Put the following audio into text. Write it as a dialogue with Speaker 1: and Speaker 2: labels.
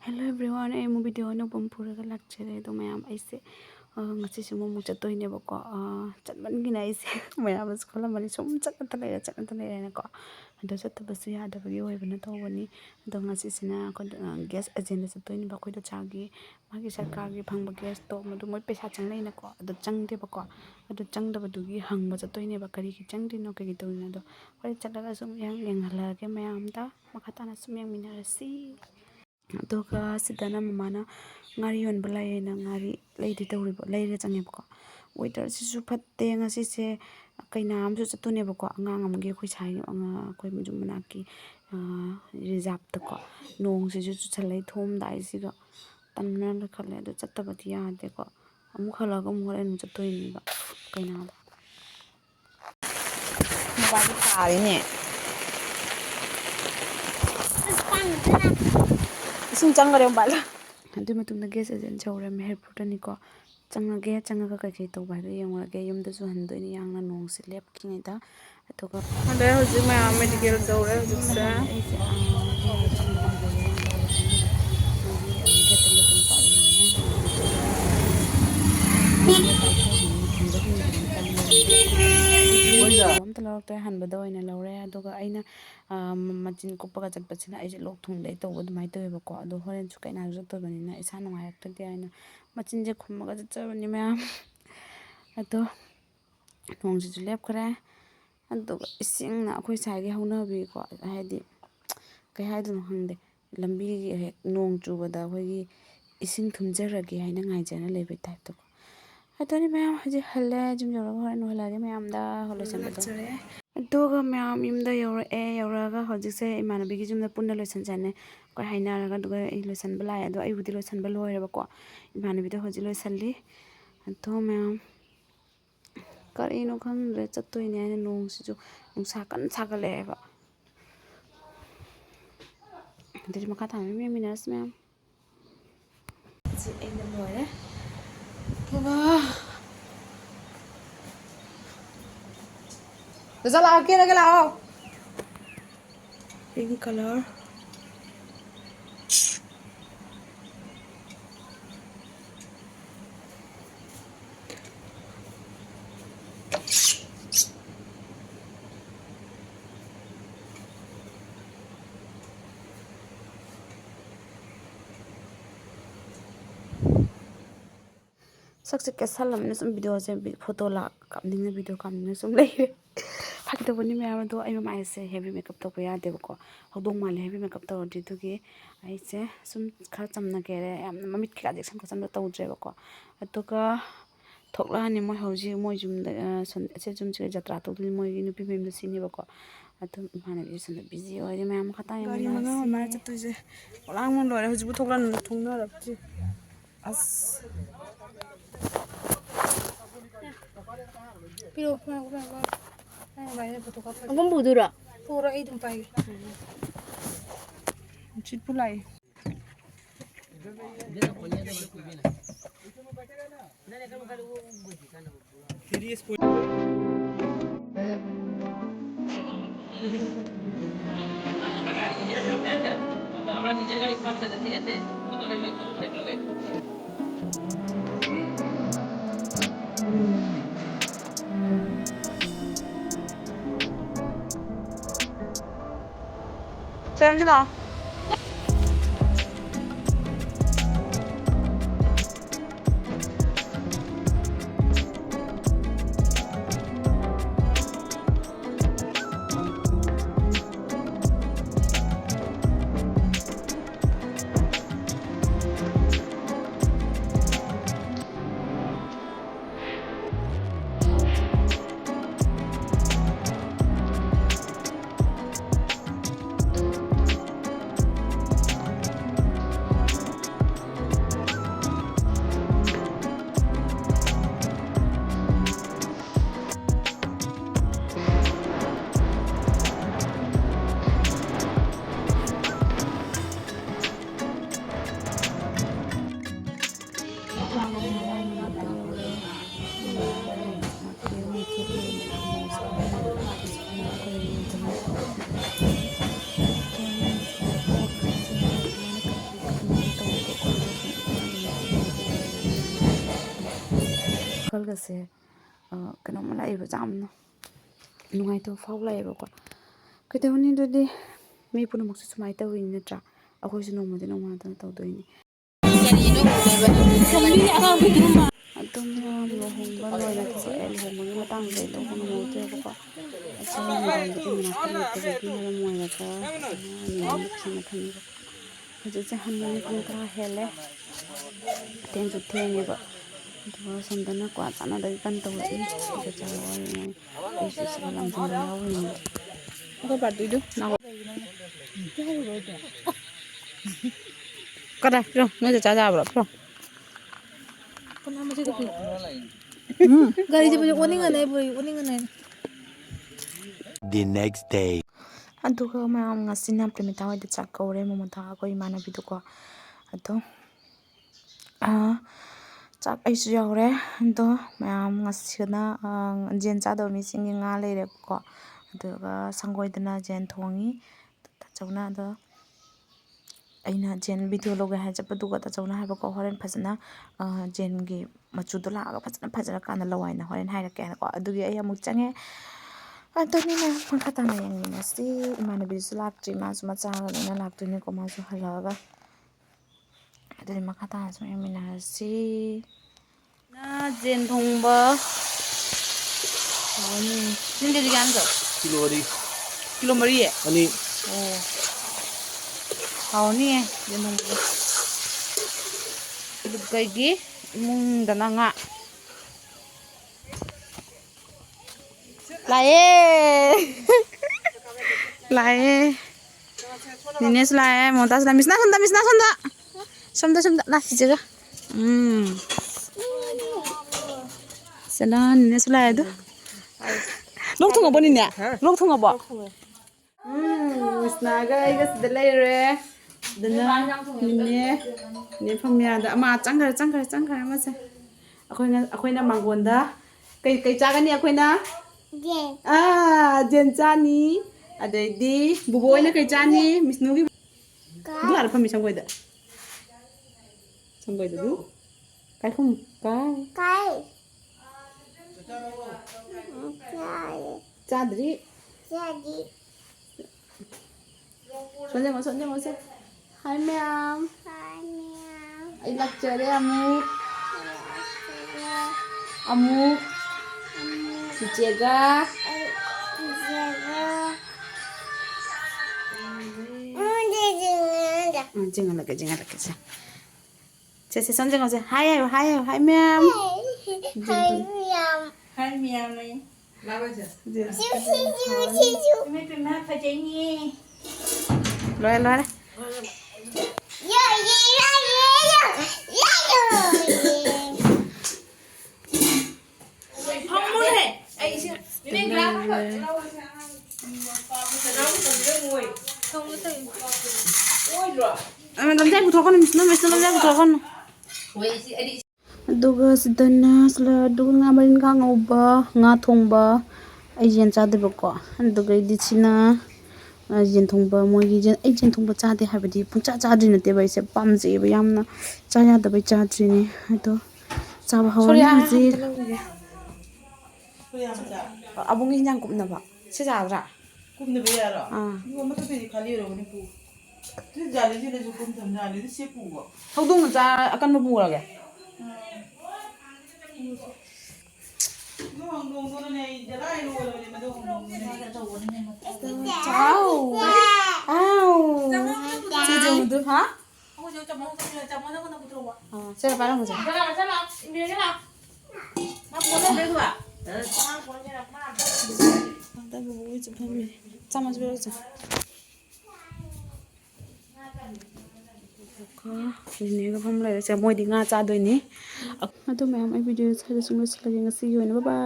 Speaker 1: Hello everyone, I am video no bumpuraga lecture do mayam aise ngasi sumo mu chatoinebako chatmangina aise mayam skola mari sum chatna lere na ko ado chatbasu yadabagi oibana tawani ado ngasi sina gas agenda chatoini ba koida chagi magi sarkargi phangba gas to madu moi paisa changlai na ko ado changde bako ado changdabadugi hangba chatoine ba kari ki changdino kagi tawina do koi chatlaga sum yang halage mayam da makhatana sum yang minarasi aduga sidana mamana ngari yonba laiyena ngari leidi tawribo leire changebako weather sisu fatte ngasise kaina amsu chatunebako angang amge khoi sai khoi mujum manaki reserve tako nong sisu chuchalai thom dai siga tanna la khale ado chattabati yade ko amu khalaga mu hore nu chatoini ba kaina da mobile tarine ising changare mbala adu matungna gas agent chawra meher putani ko changa kai to ba yengwa ge yumda su handoi yangna nong se lep kingai da atoka ade hoji ma medical chawra hoji sa hanbada oina lawre aduga aina machin kupaga chatpachina aise lok thungdai to adumai tawebako ado horen chu kaina jatobani na isa nungayaktadi aina machinje khummaga chatchabani mayam ado nongsisu lepkhare aduga isingna akhoi saigi haunabi ko haidi kai haidunu hangde lambi nong chubada hoigi ising thumjarage haina ngaijana lebe type to atoni mayam haji halle jum jora horen holare mayam da holosan aduga mayam yumda yauraga hojikse imanabigi jumda punna loisan jane ko hainaraga aduga loisan balai ado ai budi loisan baloireba ko imanabida hoji loisanli ado mayam karino khangre chattoine aina nong sisu nungsa kan sagaleba Jadi makha thami minas mayam ji aina loire baba Zala kira ke lao pink color sakse kesalam ne sum video se photo la kamning ne video kamning sum leire hakto bani me amado ai ma aise heavy makeup to ya debo ko hodong male heavy makeup to di tugi aise sum khar chamna kere am mamit khira jection ko chamda to dreba ko atoka thokla ni moi hoji moi jum se jum che jatra to ni moi ni pim da sini ba ko atum mana bi sun busy oi me am khata ya gari manga ma chatu je olang mon lore hoji bu thokla nu thongna rapchi as Piro Abang budura. Pura itu pai. Cit pulai. Xem chứ nào ꯋꯥꯈꯜꯒꯁꯦ ꯀꯩꯅꯣꯝꯃ ꯂꯥꯛꯑꯦꯕ ꯌꯥꯝꯅ ꯅꯨꯡꯉꯥꯏꯇꯕ ꯐꯥꯎ ꯂꯥꯛꯑꯦꯕꯀꯣ ꯀꯩꯗꯧꯅꯤ ꯑꯗꯨꯗꯤ ꯃꯤ ꯄꯨꯝꯅꯃꯛꯁꯨ ꯁꯨꯃꯥꯏꯅ ꯇꯧꯋꯤꯅꯤ ꯅꯠꯇ꯭ꯔꯥ ꯑꯩꯈꯣꯏꯁꯨ ꯅꯣꯡꯃꯗꯤ ꯅꯣꯡꯃꯗꯅ ꯇꯧꯗꯣꯏꯅꯤ ꯑꯗꯨꯝ ꯂꯨꯍꯣꯡꯕ ꯂꯣꯏꯅ ꯊꯣꯛꯑꯦ ꯂꯨꯍꯣꯡꯕꯒꯤ ꯃꯇꯥꯡꯗ ꯑꯩ ꯇꯧꯕ ꯉꯝꯍꯧꯗ꯭ꯔꯦꯕꯀꯣ ꯑꯩꯈꯣꯏ ꯃꯦꯗꯥꯝꯗꯨꯒꯤ ꯃꯅꯥꯛꯇ ꯂꯩꯇꯕꯒꯤ ꯃꯔꯝ ꯑꯣꯏꯔꯒ ꯃꯦꯗꯥꯝꯗ ꯊꯦꯡꯅ ꯊꯝꯃꯦꯕꯀꯣ ꯍꯧꯖꯤꯛꯁꯦ ꯍꯟꯕꯒꯤ ꯄꯨꯡ 10 ꯍꯦꯜꯂꯦ ꯊꯦꯡꯁꯨ ꯊꯦꯡꯉꯦꯕ ꯑꯗꯨꯒ ꯁꯣꯝꯗꯅ ꯀ꯭ꯋꯥ ꯆꯥꯅꯕꯒꯤ ꯀꯟꯅ ꯇꯧꯔꯛꯏ ꯑꯗꯨ ꯆꯥꯔꯣꯏ ꯑꯩꯁꯨ ꯁꯤꯗ ꯂꯥꯡꯖꯪꯕ ꯌꯥꯎꯔꯤꯅꯤ ꯑꯩꯈꯣꯏ ꯄꯥꯔꯇꯤꯗꯨ ꯀꯗꯥꯏ ꯄꯤꯔꯣ ꯅꯣꯏ ꯆꯥ ꯌꯥꯕ꯭ꯔꯣ ꯄꯤꯔꯣ
Speaker 2: The next day.
Speaker 1: ꯑꯗꯨꯒ ꯃꯌꯥꯝ ꯉꯁꯤꯅ ꯄ꯭ꯔꯦꯃꯤꯇꯥ ꯍꯣꯏꯗ ꯆꯥꯛ ꯀꯧꯔꯦ ꯃꯃꯣꯟꯊꯥ ꯑꯩꯈꯣꯏ ꯏꯃꯥꯟꯅꯕꯤꯗꯨꯀꯣ ꯑꯗꯣ ꯆꯥꯛ ꯑꯩꯁꯨ ꯌꯥꯎꯔꯦ ꯑꯗꯣ ꯃꯌꯥꯝ ꯉꯁꯤꯅ ꯖꯦꯟ ꯆꯥꯗꯕ ꯃꯤꯁꯤꯡꯒꯤ ꯉꯥ ꯂꯩꯔꯦꯕꯀꯣ ꯑꯗꯨꯒ ꯁꯪꯒꯣꯏꯗꯅ ꯖꯦꯟ ꯊꯣꯡꯉꯤ ꯇꯥꯆꯧꯅ ꯑꯗꯣ ꯑꯩꯅ ꯖꯦꯟ ꯚꯤꯗꯤꯑꯣ ꯂꯧꯒꯦ ꯍꯥꯏ ꯆꯠꯄꯗꯨꯒ ꯇꯥꯆꯧꯅ ꯍꯥꯏꯕꯀꯣ ꯍꯣꯔꯦꯟ ꯐꯖꯅ ꯖꯦꯟꯒꯤ ꯃꯆꯨꯗꯣ ꯂꯥꯛꯑꯒ ꯐꯖꯔꯀꯥꯟꯗ ꯂꯧ ꯍꯥꯏꯅ ꯍꯣꯔꯦꯟ ꯍꯥꯏꯔꯛꯀꯦ ꯍꯥꯏꯅꯀꯣ ꯑꯗꯨꯒꯤ ꯑꯩ ꯑꯃꯨꯛ ꯆꯪꯉꯦ ꯑꯗꯨꯅꯤꯅ ꯃꯈꯥ ꯇꯥꯅ ꯌꯦꯡꯃꯤꯟꯅꯁꯤ ꯏꯃꯥꯟꯅꯕꯤꯁꯨ ꯂꯥꯛꯇ꯭ꯔꯤ ꯃꯥꯁꯨ ꯃꯆꯥꯒ ꯂꯣꯏꯅ ꯂꯥꯛꯇꯣꯏꯅꯤꯀꯣ ꯃꯥꯁꯨ ꯍꯜꯂꯛꯑꯒ ꯑꯗꯨꯗꯤ ꯃꯈꯥ ꯇꯥꯅ ꯁꯨꯝ ꯌꯦꯡꯃꯤꯟꯅꯔꯁꯤ ꯖꯦꯟ ꯊꯣꯡꯕ ꯖꯦꯟ ꯀꯦꯖꯤ ꯀꯌꯥꯅꯣ
Speaker 2: Kilo 4.
Speaker 1: Kilo 4
Speaker 2: Ani.
Speaker 1: ꯑꯣ ꯍꯥꯎꯅꯤꯌꯦ ꯖꯦꯟ ꯊꯣꯡꯕꯁꯦ ꯑꯗꯨꯒ ꯀꯩꯒꯤ ꯏꯃꯨꯡꯗꯅ ꯉꯥ ꯂꯥꯛꯑꯦ ꯂꯥꯛꯑꯦ ꯅꯦꯅꯦꯁꯨ ꯂꯥꯛꯑꯦ ꯃꯣꯟꯇꯥꯁꯨ ꯂꯥꯛꯑꯦ ꯃꯤꯁꯅꯥ ꯁꯣꯝꯗ ꯂꯥꯛ ꯆꯤꯆꯦꯒ ꯁꯤꯅ ꯅꯦꯅꯦꯁꯨ ꯂꯥꯛꯑꯦ ꯑꯗꯨ ꯂꯣꯛ ꯊꯨꯡꯉꯕꯣ ꯅꯦꯅꯦ ꯂꯣꯛ ꯊꯨꯡꯉꯕꯣ ꯃꯤꯁꯅꯥꯒ ꯑꯩꯒ ꯁꯤꯗ ꯂꯩꯔꯦ ꯑꯗꯨꯅ ꯅꯦ ꯐꯝꯃꯤꯌꯥꯗ ꯑꯃ ꯆꯪꯈ꯭ꯔꯦ ꯑꯃꯁꯦ ꯑꯩꯈꯣꯏꯅ ꯃꯥꯡꯒꯣꯟꯗ ꯀꯩ ꯆꯥꯒꯅꯤ ꯑꯩꯈꯣꯏꯅ ꯖꯦꯟ ꯆꯥꯅꯤ ꯑꯗꯩꯗꯤ ꯕꯨꯕꯣꯛ ꯍꯣꯏꯅ ꯀꯩ ꯆꯥꯅꯤ ꯃꯤꯁꯅꯨꯒꯤ ꯑꯗꯨ ꯂꯥꯛꯑ ꯐꯝꯃꯤ ꯁꯪꯒꯣꯏꯗ ꯑꯗꯨ ꯀꯥꯏꯈꯨꯝ ꯀꯥꯏ ꯆꯥꯗ꯭ꯔꯤ ꯁꯣꯟꯖꯦꯡꯉꯣ ꯍꯥꯏ ꯃꯌꯥꯝ ꯑꯩ ꯂꯥꯛꯆꯔꯦ ꯑꯃꯨꯛ ꯆꯤꯆꯦꯒ ꯆꯤꯡꯍꯜꯂꯛꯀꯦ ꯁꯦ ꯁꯣꯟꯖꯦꯡꯉꯣꯁꯦ ꯍꯥꯏ ꯍꯥꯏꯌꯣ ꯍꯥꯏ ꯃꯌꯥꯝ ꯂꯣꯏꯔꯦ ꯂꯝꯖꯥꯏ ꯄꯨꯊꯣꯛꯀꯅꯨ ꯃꯤꯁꯅ ꯂꯝꯖꯥꯏ ꯄꯨꯊꯣꯛꯀꯅꯨ ꯑꯗꯨꯒ ꯁꯤꯗꯅ ꯑꯗꯨꯒ ꯉꯥ ꯃꯔꯤꯟꯈꯥ ꯉꯧꯕ ꯉꯥ ꯊꯣꯡꯕ ꯑꯩ ꯌꯦꯟ ꯆꯥꯗꯦꯕꯀꯣ ꯑꯗꯨꯒ ꯁꯤꯅ ꯌꯦꯟ ꯊꯣꯡꯕ ꯃꯣꯏꯒꯤ ꯑꯩ ꯌꯦꯟ ꯊꯣꯡꯕ ꯆꯥꯗꯦ ꯍꯥꯏꯕꯗꯤ ꯄꯨꯡꯆꯥ ꯆꯥꯗ꯭ꯔꯤ ꯅꯠꯇꯦꯕ ꯑꯩꯁꯦ ꯄꯥꯝꯖꯩꯑꯕ ꯌꯥꯝꯅ ꯆꯥ ꯌꯥꯗꯕꯩ ꯆꯥꯗ꯭ꯔꯤꯅꯦ ꯑꯗꯣ ꯆꯥꯕ ꯍꯧꯔꯅꯤ ꯍꯧꯖꯤꯛ ꯑꯕꯨꯡꯒꯤ ꯏꯟꯖꯥꯡ ꯀꯨꯞꯅꯕ ꯁꯤ ꯆꯥꯗ꯭ꯔꯥ
Speaker 2: Kumne bayaro. Ngo mata pe khali ro ni pu. Tu jali ji le ju kum tham jali ni se pu go.
Speaker 1: ꯍꯧꯗꯣꯡ ꯃꯆꯥ ꯑꯀꯟꯕ ꯄꯨꯔꯒꯦ
Speaker 2: Ngo ngo ngo ne jala ro ro ni ma do ngo ne.
Speaker 1: ꯆꯦꯖꯦꯡꯗꯨ ꯍꯥ ꯁꯦ ꯄꯥꯏꯔꯝꯃꯨꯁꯦ ꯆꯥꯃꯁ ꯄꯤꯔꯛꯎꯁꯦ ꯅꯦꯅꯦꯒ ꯐꯝ ꯂꯩꯔꯁꯦ ꯃꯣꯏꯗꯤ ꯉꯥ ꯆꯥꯗꯣꯏꯅꯤ ꯑꯗꯨ ꯃꯌꯥꯝ ꯑꯩ ꯚꯤꯗꯤꯑꯣ ꯁ꯭ꯋꯥꯏꯗ ꯁꯨꯝ ꯂꯣꯏꯁꯤꯜꯂꯒꯦ ꯉꯁꯤꯒꯤ ꯑꯣꯏꯅ ꯕꯥꯏ ꯕꯥꯏ